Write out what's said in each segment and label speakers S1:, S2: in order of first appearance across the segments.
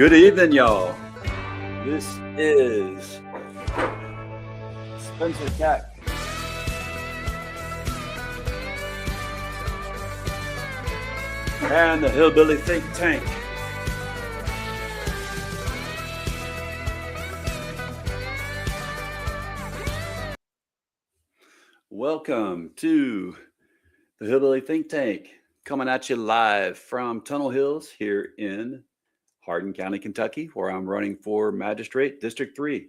S1: Good evening, y'all. This is Spencer Cat. And the Hillbilly Think Tank. Welcome to the Hillbilly Think Tank, coming at you live from Tunnel Hills here in Hardin County, Kentucky, where I'm running for Magistrate District 3.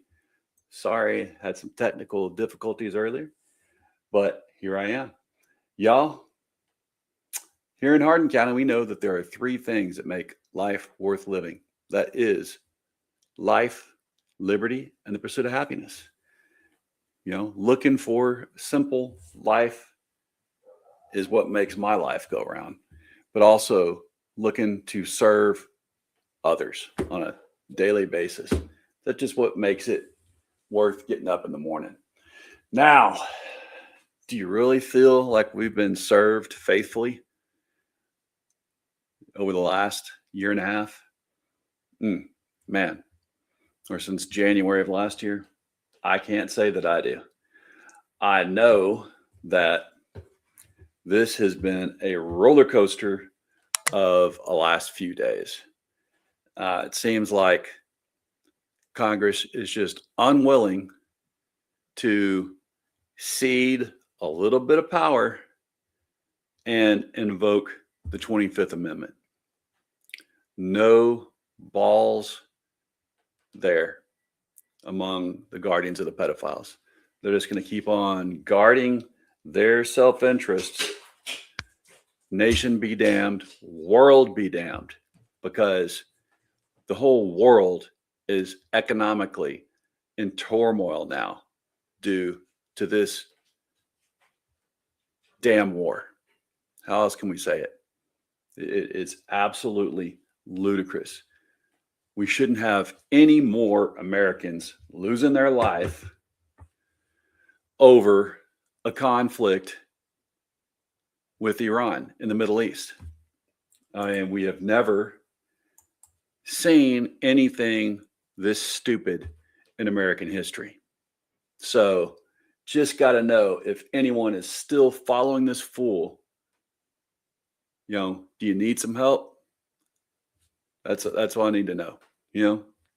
S1: Sorry, had some technical difficulties earlier, but here I am. Y'all, here in Hardin County, we know that there are three things that make life worth living. That is life, liberty, and the pursuit of happiness. Looking for simple life is what makes my life go around, but also looking to serve others on a daily basis. That's just what makes it worth getting up in the morning. Now, do you really feel like we've been served faithfully over the last year and a half? Man, or since January of last year? I can't say that I do. I know that this has been a roller coaster of the last few days. It seems like Congress is just unwilling to cede a little bit of power and invoke the 25th Amendment. No balls there among the guardians of the pedophiles. They're just going to keep on guarding their self-interest. Nation be damned, world be damned, because the whole world is economically in turmoil now due to this damn war. How else can we say it? It's absolutely ludicrous. We shouldn't have any more Americans losing their life over a conflict with Iran in the Middle East. And we have never seen anything this stupid in American history. So just got to know if anyone is still following this fool. Do you need some help? That's all I need to know.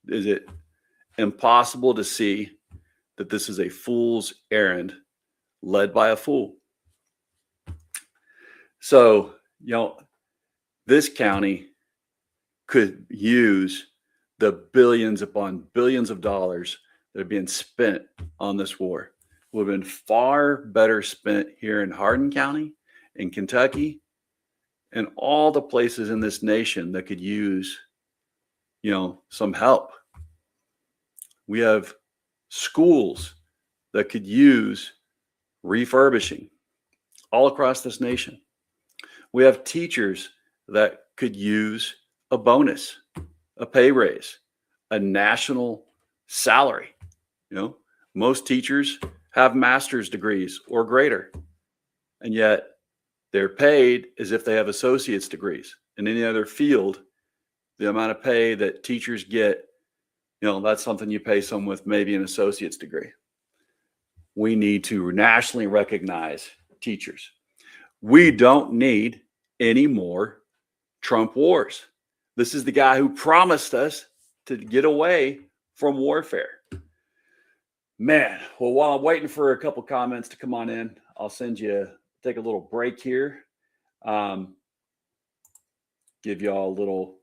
S1: Is it impossible to see that this is a fool's errand led by a fool? So, this county could use the billions upon billions of dollars that are being spent on this war. Would have been far better spent here in Hardin County, in Kentucky, and all the places in this nation that could use, some help. We have schools that could use refurbishing all across this nation. We have teachers that could use a bonus, a pay raise, a national salary. Most teachers have master's degrees or greater, and yet they're paid as if they have associate's degrees. In any other field, the amount of pay that teachers get, that's something you pay someone with maybe an associate's degree. We need to nationally recognize teachers. We don't need any more Trump wars. This is the guy who promised us to get away from warfare. Man, well, while I'm waiting for a couple comments to come on in, I'll take a little break here. Give y'all a little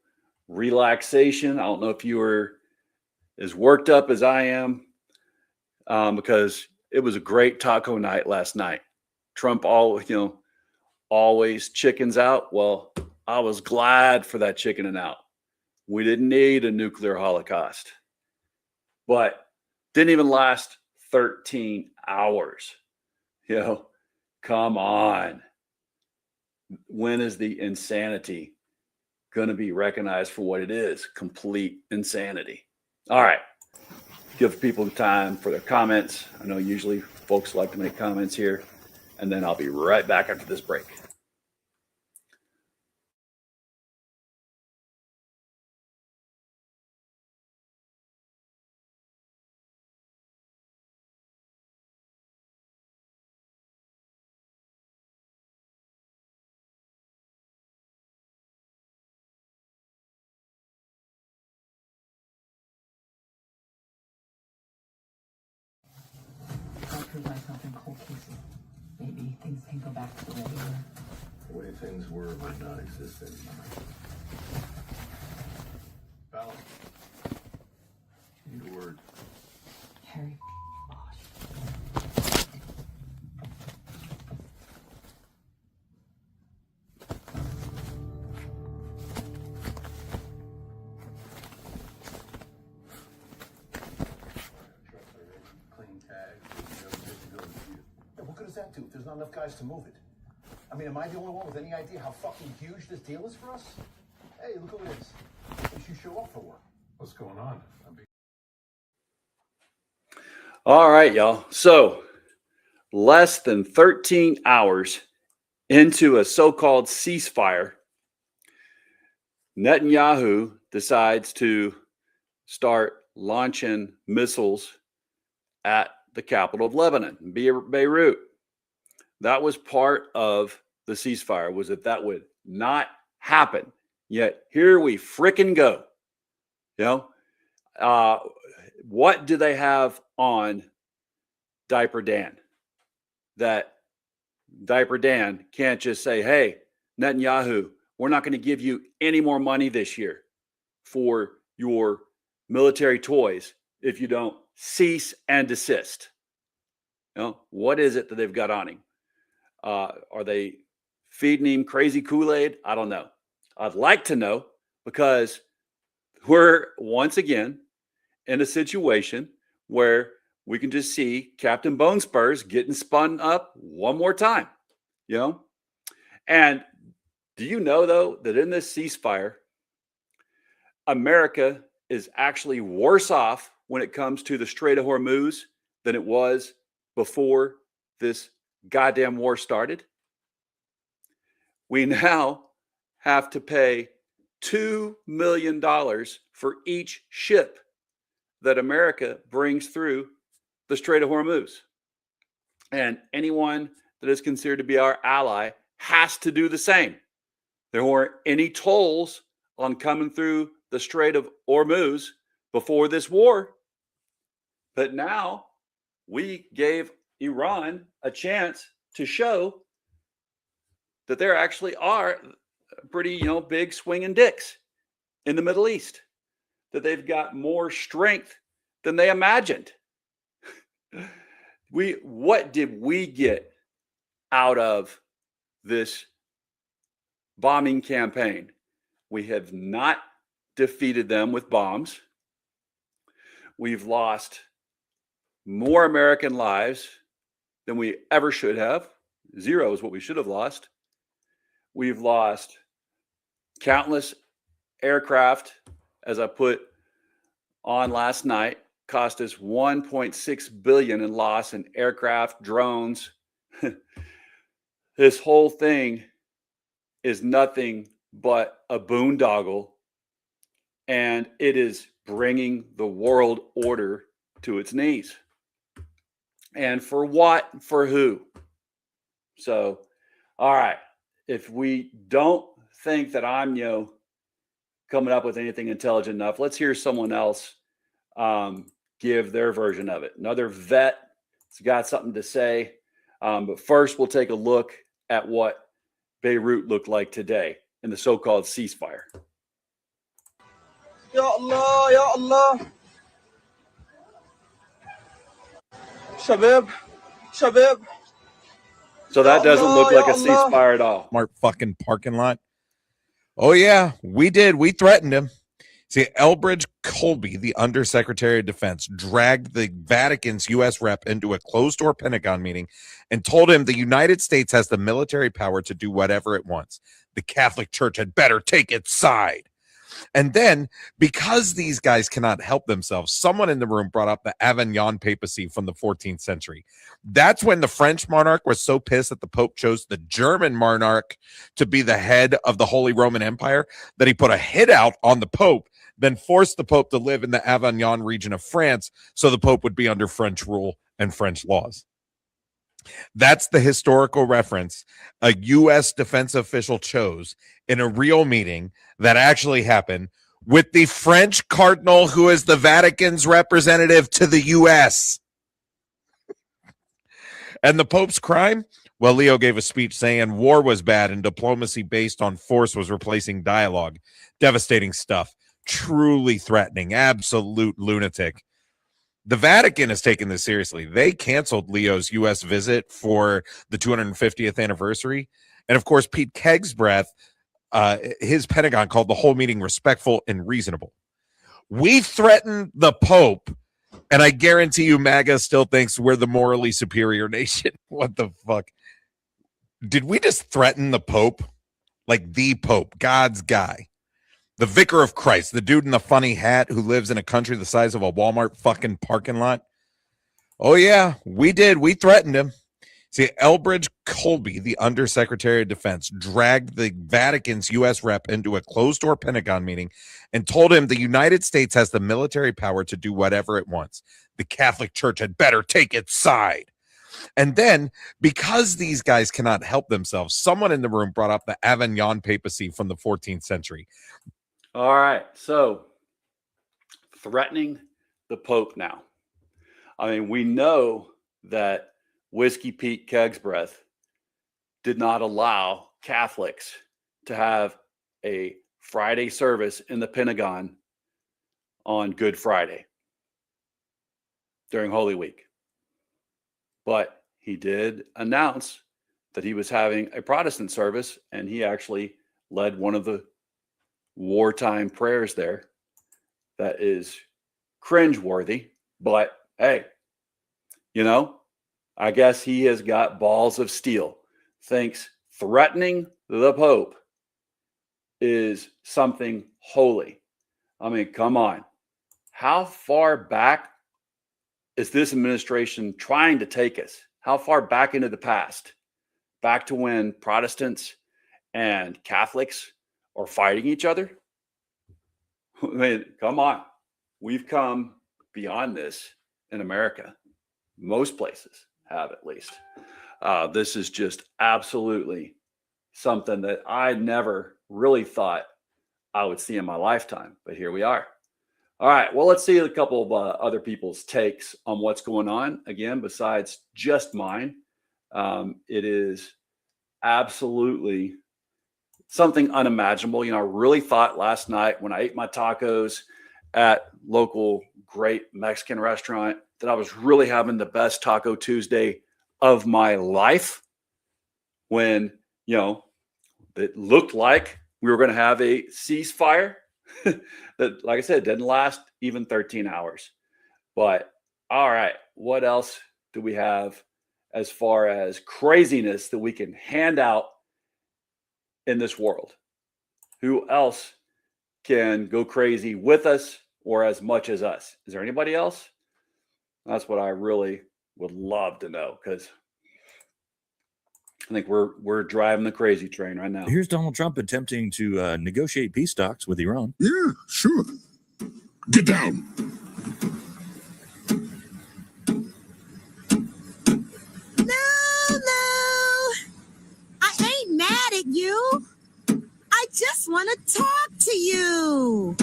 S1: relaxation. I don't know if you were as worked up as I am, because it was a great taco night last night. Trump always chickens out. Well, I was glad for that chickening out. We didn't need a nuclear holocaust, but didn't even last 13 hours. Come on. When is the insanity going to be recognized for what it is? Complete insanity. All right. Give people time for their comments. I know usually folks like to make comments here, and then I'll be right back after this break.
S2: prove myself in cold cases. Maybe things can go back to the way they were.
S3: The way things were might not exist anymore. Val, need a word.
S2: Harry.
S3: Clean tag. What good does that do if there's not enough guys to move it? I mean, am I the only one with any idea how fucking huge this deal is for us? Hey, look who it is. We should show up for work. What's going on?
S1: All right, y'all. So less than 13 hours into a so-called ceasefire, Netanyahu decides to start launching missiles at the capital of Lebanon, Beirut. That was part of the ceasefire, was that would not happen. Yet here we frickin' go. You know, what do they have on Diaper Dan? That Diaper Dan can't just say, hey, Netanyahu, we're not going to give you any more money this year for your military toys if you don't cease and desist. You know, what is it that they've got on him? Are they feeding him crazy Kool-Aid? I don't know. I'd like to know, because we're once again in a situation where we can just see Captain Bone Spurs getting spun up one more time, you know? And do you know, though, that in this ceasefire, America is actually worse off when it comes to the Strait of Hormuz than it was before this goddamn war started? We now have to pay $2 million for each ship that America brings through the Strait of Hormuz. And anyone that is considered to be our ally has to do the same. There weren't any tolls on coming through the Strait of Hormuz before this war. But now we gave Iran a chance to show that there actually are pretty, big swinging dicks in the Middle East, that they've got more strength than they imagined. What did we get out of this bombing campaign? We have not defeated them with bombs. We've lost more American lives than we ever should have. 0 is what we should have lost. We've lost countless aircraft, as I put on last night, cost us $1.6 billion in loss in aircraft, drones. This whole thing is nothing but a boondoggle, and it is bringing the world order to its knees. And for what? For who? So, all right. If we don't think that I'm, coming up with anything intelligent enough, let's hear someone else give their version of it. Another vet has got something to say. But first, we'll take a look at what Beirut looked like today in the so-called ceasefire.
S4: Ya Allah, Ya Allah. Shabab, Shabab.
S1: So that doesn't look like a ceasefire at all.
S5: Smart fucking parking lot. Oh, yeah, we did. We threatened him. See, Elbridge Colby, the Undersecretary of Defense, dragged the Vatican's U.S. rep into a closed-door Pentagon meeting and told him the United States has the military power to do whatever it wants. The Catholic Church had better take its side. And then, because these guys cannot help themselves, someone in the room brought up the Avignon papacy from the 14th century. That's when the French monarch was so pissed that the Pope chose the German monarch to be the head of the Holy Roman Empire that he put a hit out on the Pope, then forced the Pope to live in the Avignon region of France so the Pope would be under French rule and French laws. That's the historical reference a U.S. defense official chose in a real meeting that actually happened with the French cardinal who is the Vatican's representative to the U.S. And the Pope's crime? Well, Leo gave a speech saying war was bad and diplomacy based on force was replacing dialogue. Devastating stuff. Truly threatening. Absolute lunatic. The Vatican has taken this seriously. They canceled Leo's U.S. visit for the 250th anniversary. And of course, Pete Kegsbreath, his Pentagon called the whole meeting respectful and reasonable. We threatened the Pope, and I guarantee you MAGA still thinks we're the morally superior nation. What the fuck? Did we just threaten the Pope? Like the Pope, God's guy. The vicar of Christ, the dude in the funny hat who lives in a country the size of a Walmart fucking parking lot. Oh, yeah, we did. We threatened him. See, Elbridge Colby, the Undersecretary of Defense, dragged the Vatican's U.S. rep into a closed-door Pentagon meeting and told him the United States has the military power to do whatever it wants. The Catholic Church had better take its side. And then, because these guys cannot help themselves, someone in the room brought up the Avignon papacy from the 14th century.
S1: All right. So, threatening the Pope now. I mean, we know that Whiskey Pete Kegsbreath did not allow Catholics to have a Friday service in the Pentagon on Good Friday during Holy Week. But he did announce that he was having a Protestant service, and he actually led one of the wartime prayers there. That is cringeworthy, but hey, you know, I guess he has got balls of steel. Thinks threatening the Pope is something holy. I mean, come on. How far back is this administration trying to take us? How far back into the past? Back to when Protestants and Catholics are fighting each other? I mean, come on. We've come beyond this in America. Most places have, at least. This is just absolutely something that I never really thought I would see in my lifetime, but here we are. All right, well, let's see a couple of other people's takes on what's going on. Again, besides just mine, it is absolutely something unimaginable. You know, I really thought last night when I ate my tacos at local great Mexican restaurant that I was really having the best Taco Tuesday of my life, when, you know, it looked like we were going to have a ceasefire that, like I said, didn't last even 13 hours. But all right, what else do we have as far as craziness that we can hand out in this world? Who else can go crazy with us or as much as us? Is there anybody else? That's what I really would love to know, because I think we're driving the crazy train right now.
S6: Here's Donald Trump attempting to negotiate peace talks with Iran.
S7: Yeah, sure. Get down.
S8: No, I ain't mad at you. I just want to talk to you.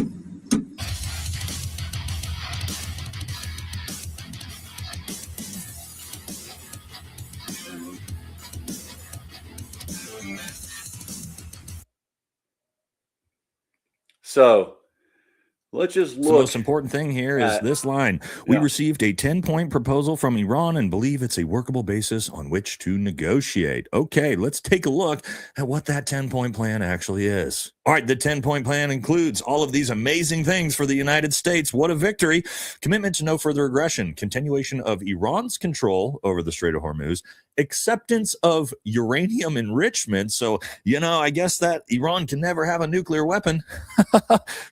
S1: So let's just look.
S6: The most important thing here is this line. We received a 10-point proposal from Iran and believe it's a workable basis on which to negotiate. Okay, let's take a look at what that 10-point plan actually is. All right, the 10-point plan includes all of these amazing things for the United States. What a victory. Commitment to no further aggression, continuation of Iran's control over the Strait of Hormuz, acceptance of uranium enrichment. So, you know, I guess that Iran can never have a nuclear weapon.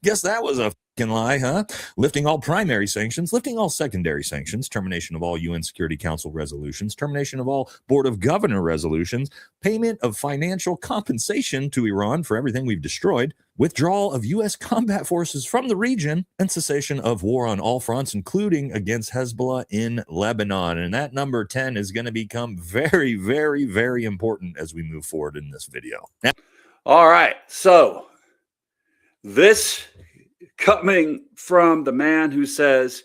S6: Guess that was a fucking lie, huh? Lifting all primary sanctions, lifting all secondary sanctions, termination of all UN Security Council resolutions, termination of all Board of Governor resolutions, payment of financial compensation to Iran for everything we've destroyed, withdrawal of U.S. combat forces from the region, and cessation of war on all fronts, including against Hezbollah in Lebanon. And that number 10 is going to become very, very, very important as we move forward in this video. Now,
S1: all right. So this coming from the man who says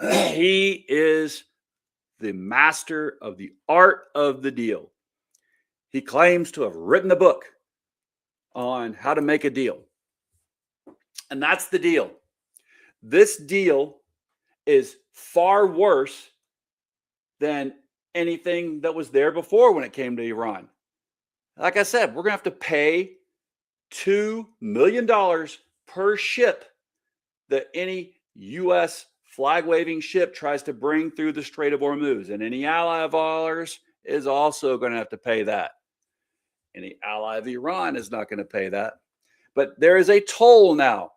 S1: he is the master of the art of the deal. He claims to have written a book on how to make a deal. And that's the deal. This deal is far worse than anything that was there before when it came to Iran. Like I said, we're going to have to pay $2 million per ship that any U.S. flag-waving ship tries to bring through the Strait of Hormuz. And any ally of ours is also going to have to pay that. Any ally of Iran is not going to pay that. But there is a toll now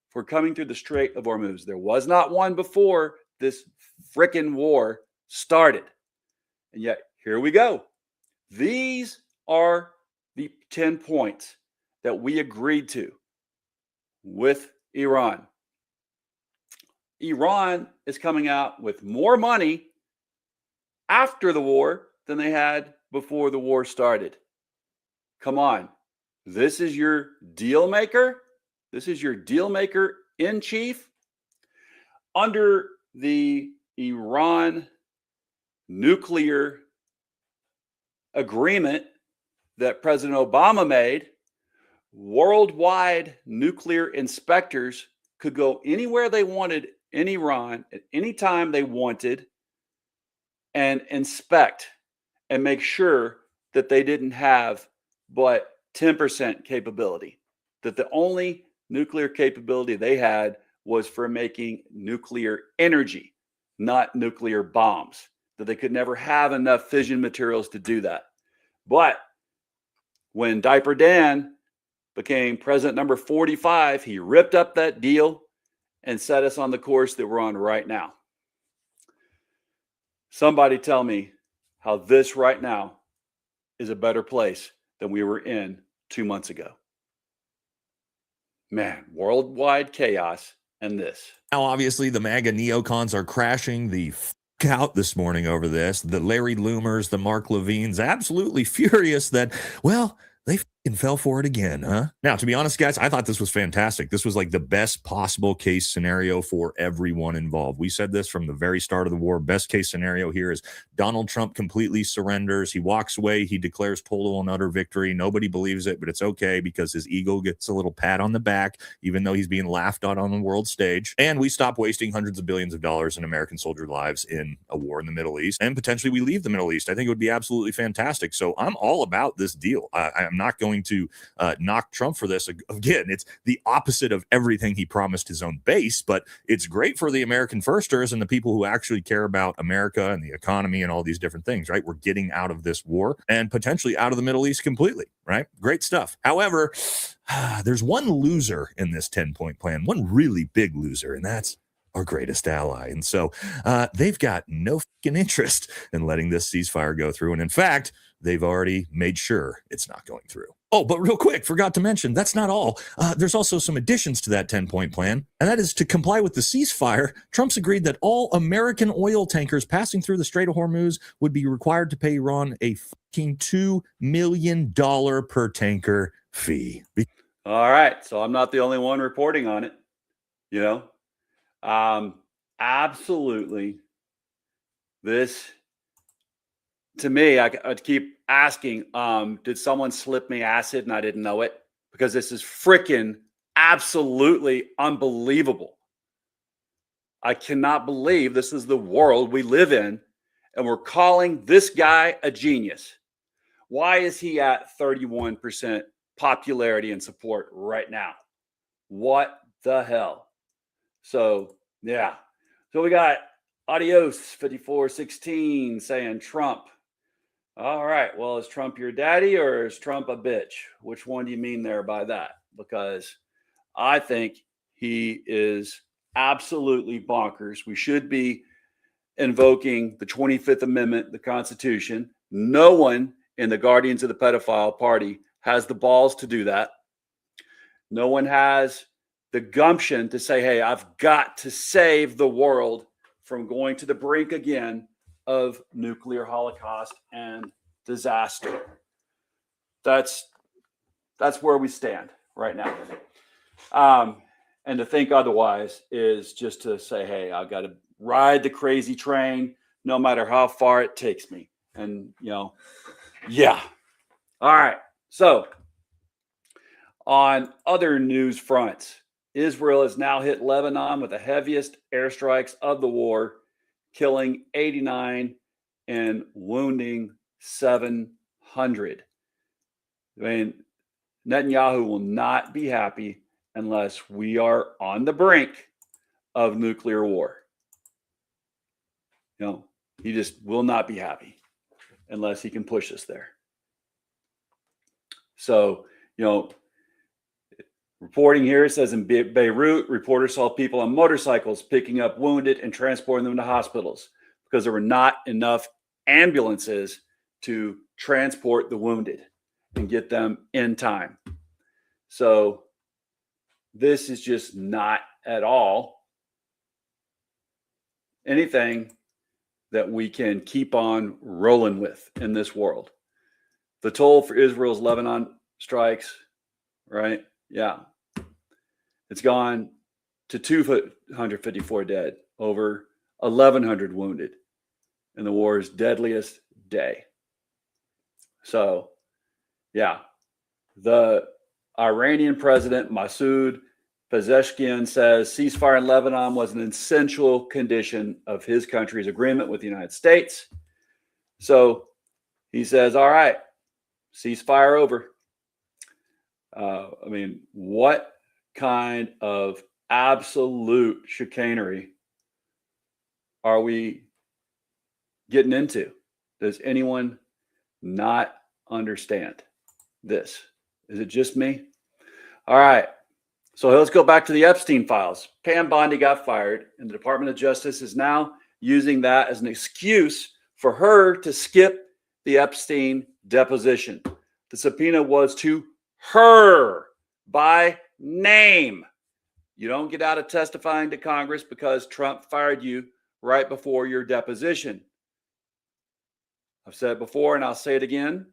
S1: for coming through the Strait of Hormuz. There was not one before this frickin' war started. And yet, here we go. These are the 10 points that we agreed to with Iran. Iran is coming out with more money after the war than they had before the war started. Come on. This is your deal maker? This is your deal maker in chief? Under the Iran nuclear agreement that President Obama made, worldwide nuclear inspectors could go anywhere they wanted in Iran at any time they wanted and inspect and make sure that they didn't have but 10% capability, that the only nuclear capability they had was for making nuclear energy, not nuclear bombs, that they could never have enough fission materials to do that. But when Diaper Dan became president number 45, he ripped up that deal and set us on the course that we're on right now. Somebody tell me how this right now is a better place than we were in 2 months ago. Man, worldwide chaos and this.
S6: Now, obviously, the MAGA neocons are crashing the out this morning over this. The Larry Loomers, the Mark Levines, absolutely furious that, well, they fell for it again, huh? Now, to be honest, guys, I thought this was fantastic. This was like the best possible case scenario for everyone involved. We said this from the very start of the war. Best case scenario here is Donald Trump completely surrenders. He walks away. He declares total and utter victory. Nobody believes it, but it's okay because his ego gets a little pat on the back, even though he's being laughed at on the world stage. And we stop wasting hundreds of billions of dollars in American soldier lives in a war in the Middle East. And potentially we leave the Middle East. I think it would be absolutely fantastic. So I'm all about this deal. I'm not going to knock Trump for this. Again, it's the opposite of everything he promised his own base, but it's great for the American firsters and the people who actually care about America and the economy and all these different things, right? We're getting out of this war and potentially out of the Middle East completely, right? Great stuff. However, there's one loser in this 10-point plan, one really big loser, and that's our greatest ally. And so they've got no fucking interest in letting this ceasefire go through. And in fact, they've already made sure it's not going through. Oh, but real quick, forgot to mention, that's not all. There's also some additions to that 10-point plan, and that is to comply with the ceasefire. Trump's agreed that all American oil tankers passing through the Strait of Hormuz would be required to pay Iran a fucking $2 million per tanker fee.
S1: All right. So I'm not the only one reporting on it, you know? Absolutely. This, to me, I'd keep asking, did someone slip me acid and I didn't know it? Because this is freaking absolutely unbelievable. I cannot believe this is the world we live in, and we're calling this guy a genius. Why is he at 31% popularity and support right now? What the hell? So, yeah. So we got Adios 5416 saying Trump. All right. Well, is Trump your daddy or is Trump a bitch? Which one do you mean there by that? Because I think he is absolutely bonkers. We should be invoking the 25th Amendment, the Constitution. No one in the Guardians of the Pedophile Party has the balls to do that. No one has the gumption to say, hey, I've got to save the world from going to the brink again of nuclear holocaust and disaster. That's where we stand right now. And to think otherwise is just to say, hey, I've got to ride the crazy train, no matter how far it takes me. And, yeah. All right. So, on other news fronts, Israel has now hit Lebanon with the heaviest airstrikes of the war, killing 89 and wounding 700. I mean, Netanyahu will not be happy unless we are on the brink of nuclear war. He just will not be happy unless he can push us there. So, reporting here, it says in Beirut, reporters saw people on motorcycles picking up wounded and transporting them to hospitals because there were not enough ambulances to transport the wounded and get them in time. So this is just not at all anything that we can keep on rolling with in this world. The toll for Israel's Lebanon strikes, right? Yeah. It's gone to 254 dead, over 1,100 wounded in the war's deadliest day. So, yeah. The Iranian president, Masoud Pezeshkian, says ceasefire in Lebanon was an essential condition of his country's agreement with the United States. So he says, all right, ceasefire over. What kind of absolute chicanery are we getting into? Does anyone not understand this? Is it just me? All right. So let's go back to the Epstein files. Pam Bondi got fired, and the Department of Justice is now using that as an excuse for her to skip the Epstein deposition. The subpoena was to her by name. You don't get out of testifying to Congress because Trump fired you right before your deposition. I've said it before and I'll say it again.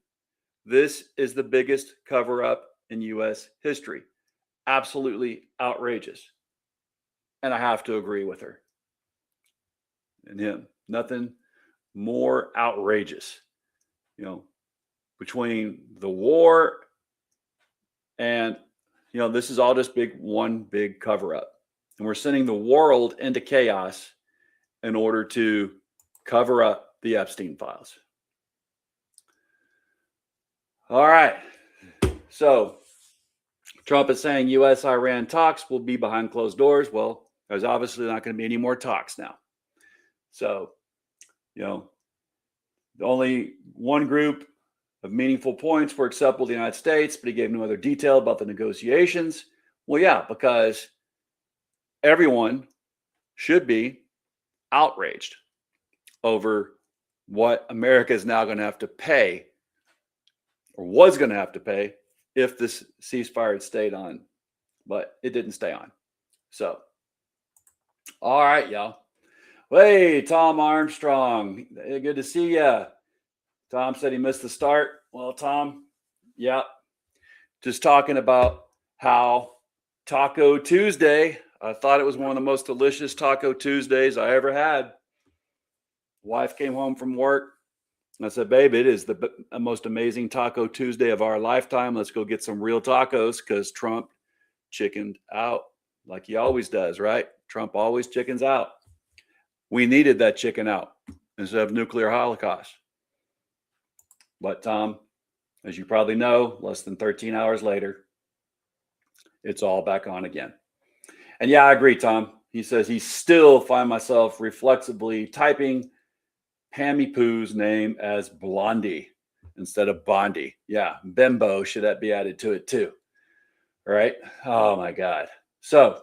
S1: This is the biggest cover-up in U.S. history. Absolutely outrageous. And I have to agree with her and him. Nothing more outrageous, between the war and, this is all just one big cover up. And we're sending the world into chaos in order to cover up the Epstein files. All right. So Trump is saying U.S.-Iran talks will be behind closed doors. Well, there's obviously not going to be any more talks now. So, only one group of meaningful points were acceptable to the United States, but he gave no other detail about the negotiations. Well, yeah, because everyone should be outraged over what America is now going to have to pay, or was going to have to pay, if this ceasefire had stayed on, but it didn't stay on. So, all right, y'all. Hey, Tom Armstrong, good to see ya. Tom said he missed the start. Well, Tom, yeah, just talking about how Taco Tuesday, I thought it was one of the most delicious Taco Tuesdays I ever had. Wife came home from work. I said, babe, it is the most amazing Taco Tuesday of our lifetime. Let's go get some real tacos because Trump chickened out like he always does, right? Trump always chickens out. We needed that chicken out instead of nuclear holocaust. But Tom, as you probably know, less than 13 hours later, it's all back on again. And yeah, I agree, Tom. He says he still find myself reflexively typing Pammy Pooh's name as Blondie instead of Bondi. Yeah, Bimbo should that be added to it too. All right. Oh my God. So,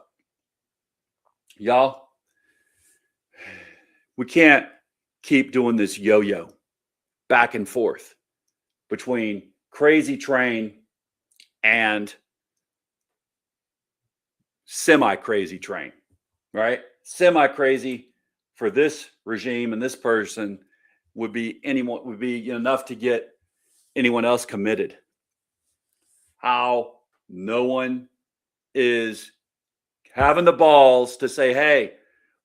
S1: y'all, we can't keep doing this yo-yo back and forth between crazy train and semi-crazy train, right? Semi-crazy for this regime and this person would be enough to get anyone else committed. How no one is having the balls to say, hey,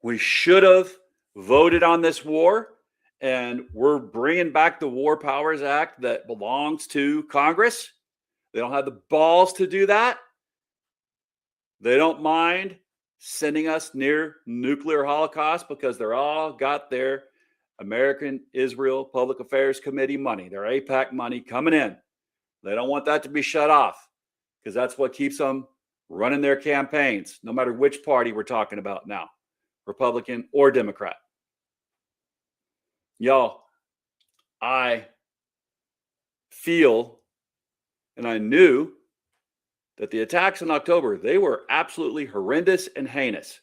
S1: we should have voted on this war and we're bringing back the War Powers Act that belongs to Congress. They don't have the balls to do that. They don't mind sending us near nuclear holocaust because they're all got their American Israel Public Affairs Committee money, their AIPAC money coming in. They don't want that to be shut off because that's what keeps them running their campaigns, no matter which party we're talking about now, Republican or Democrat. Y'all, I feel and I knew that the attacks in October, they were absolutely horrendous and heinous.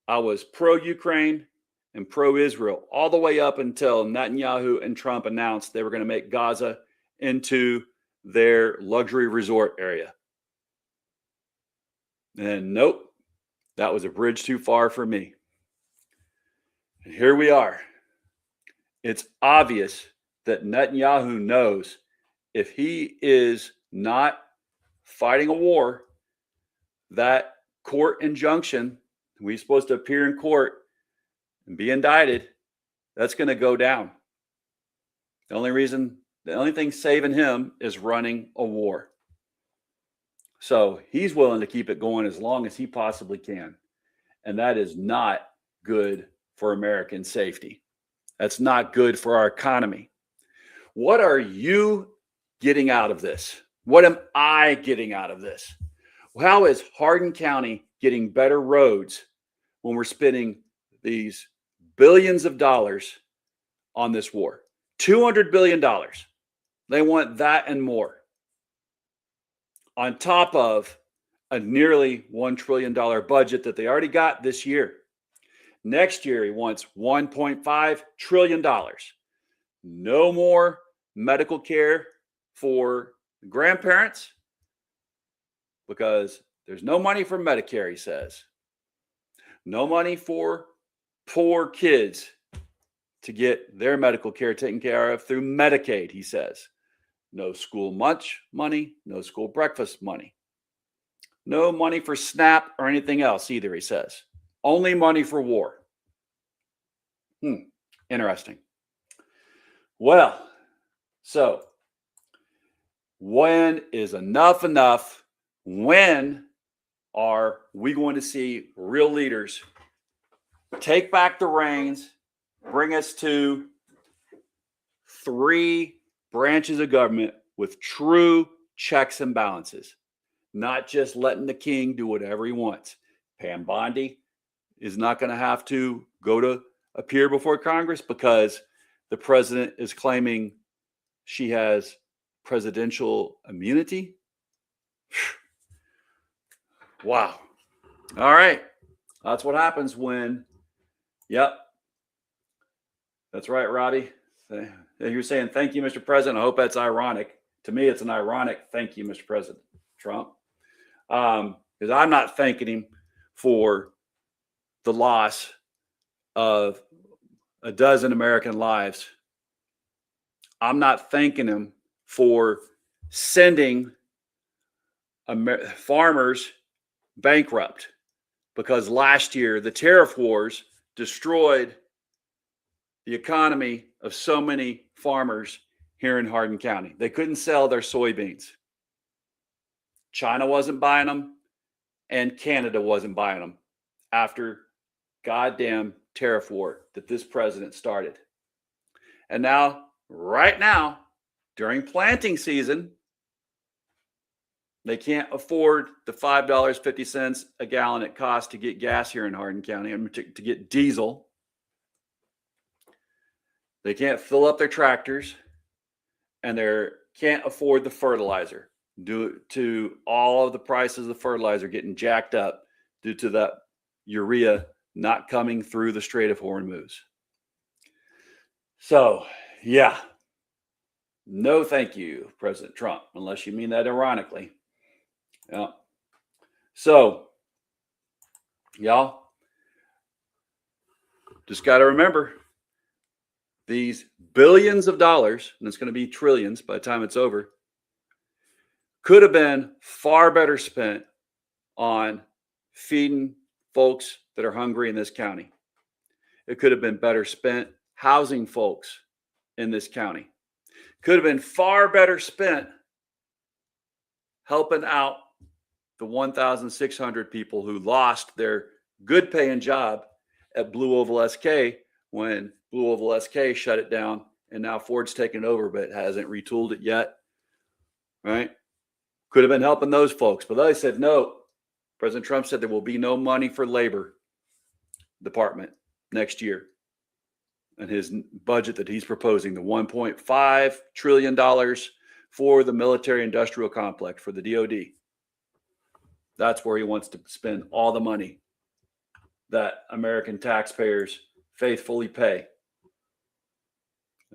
S1: I was pro-Ukraine and pro-Israel all the way up until Netanyahu and Trump announced they were going to make Gaza into their luxury resort area. And nope, that was a bridge too far for me. And here we are. It's obvious that Netanyahu knows if he is not fighting a war, that court injunction, we're supposed to appear in court and be indicted, that's going to go down. The only thing saving him is running a war. So he's willing to keep it going as long as he possibly can. And that is not good for American safety. That's not good for our economy. What are you getting out of this? What am I getting out of this? How is Hardin County getting better roads when we're spending these billions of dollars on this war? $200 billion. They want that and more. On top of a nearly $1 trillion budget that they already got this year. Next year, he wants $1.5 trillion. No more medical care for grandparents because there's no money for Medicare, he says. No money for poor kids to get their medical care taken care of through Medicaid, he says. No school lunch money, no school breakfast money. No money for SNAP or anything else either, he says. Only money for war. Interesting. Well, so when is enough enough? When are we going to see real leaders take back the reins, bring us to 3 branches of government with true checks and balances, not just letting the king do whatever he wants? Pam Bondi is not going to have to go to appear before Congress because the president is claiming she has presidential immunity. Wow. All right. That's what happens when, yep. That's right, Robbie. You're saying, thank you, Mr. President. I hope that's ironic. To me, it's an ironic thank you, Mr. President Trump. Because I'm not thanking him for the loss of a dozen American lives. I'm not thanking him for sending farmers bankrupt because last year the tariff wars destroyed the economy of so many farmers here in Hardin County. They couldn't sell their soybeans. China wasn't buying them and Canada wasn't buying them after goddamn tariff war that this president started. And now, right now, during planting season, they can't afford the $5.50 a gallon it costs to get gas here in Hardin County and to get diesel. They can't fill up their tractors and they can't afford the fertilizer due to all of the prices of fertilizer getting jacked up due to that urea not coming through the Strait of Hormuz. So, yeah. No, thank you, President Trump, unless you mean that ironically. Yeah. So, y'all, just got to remember these billions of dollars, and it's going to be trillions by the time it's over, could have been far better spent on feeding folks that are hungry in this county. It could have been better spent housing folks in this county. Could have been far better spent helping out the 1,600 people who lost their good paying job at Blue Oval SK when Blue Oval SK shut it down, and now Ford's taken it over but hasn't retooled it yet. Right? Could have been helping those folks, but they said no. President Trump said there will be no money for labor department next year. And his budget that he's proposing, the $1.5 trillion for the military industrial complex, for the DOD. That's where he wants to spend all the money that American taxpayers faithfully pay.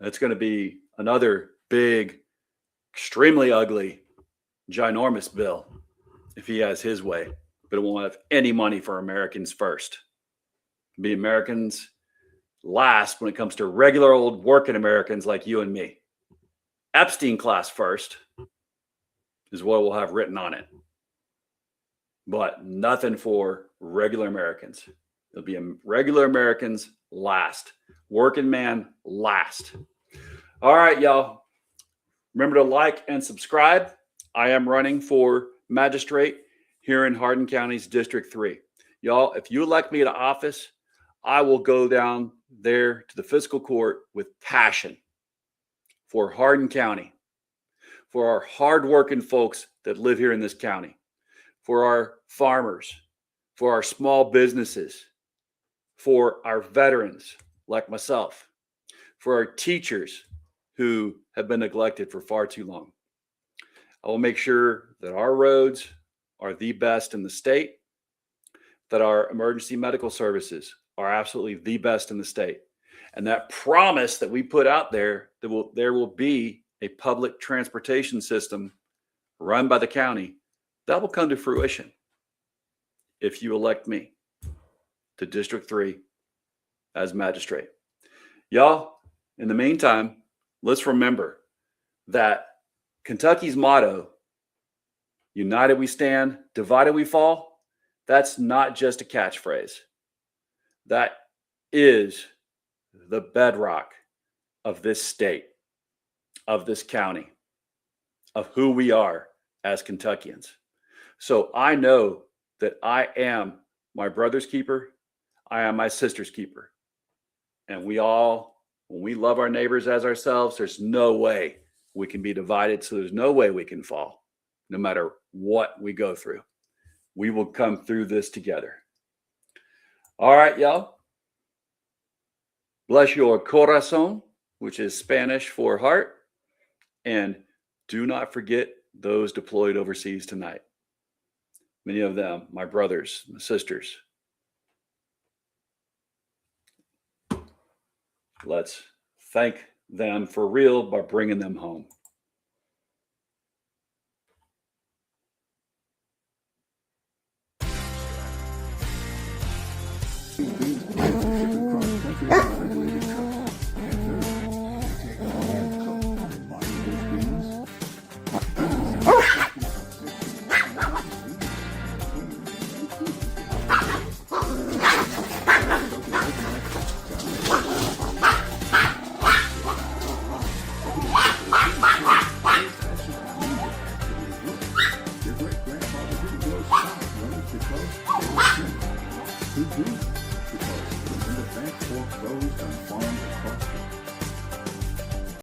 S1: It's going to be another big, extremely ugly, ginormous bill if he has his way, but it won't have any money for Americans first. It'll be Americans last when it comes to regular old working Americans like you and me. Epstein class first is what we'll have written on it, but nothing for regular Americans. It'll be regular Americans last, working man last. All right, y'all. Remember to like and subscribe. I am running for magistrate here in Hardin County's District 3. Y'all, if you elect me to office, I will go down there to the fiscal court with passion for Hardin County, for our hardworking folks that live here in this county, for our farmers, for our small businesses, for our veterans like myself, for our teachers who have been neglected for far too long. I will make sure that our roads are the best in the state, that our emergency medical services are absolutely the best in the state. And that promise that we put out there, that there will be a public transportation system run by the county, that will come to fruition if you elect me to District 3 as magistrate. Y'all, in the meantime, let's remember that Kentucky's motto, united we stand, divided we fall, that's not just a catchphrase. That is the bedrock of this state, of this county, of who we are as Kentuckians. So I know that I am my brother's keeper. I am my sister's keeper. And we all, when we love our neighbors as ourselves, there's no way we can be divided. So there's no way we can fall, no matter what we go through. We will come through this together. All right, y'all. Bless your corazón, which is Spanish for heart. And do not forget those deployed overseas tonight. Many of them, my brothers, my sisters. Let's thank them for real by bringing them home.
S7: Because when the bank foreclosed on farm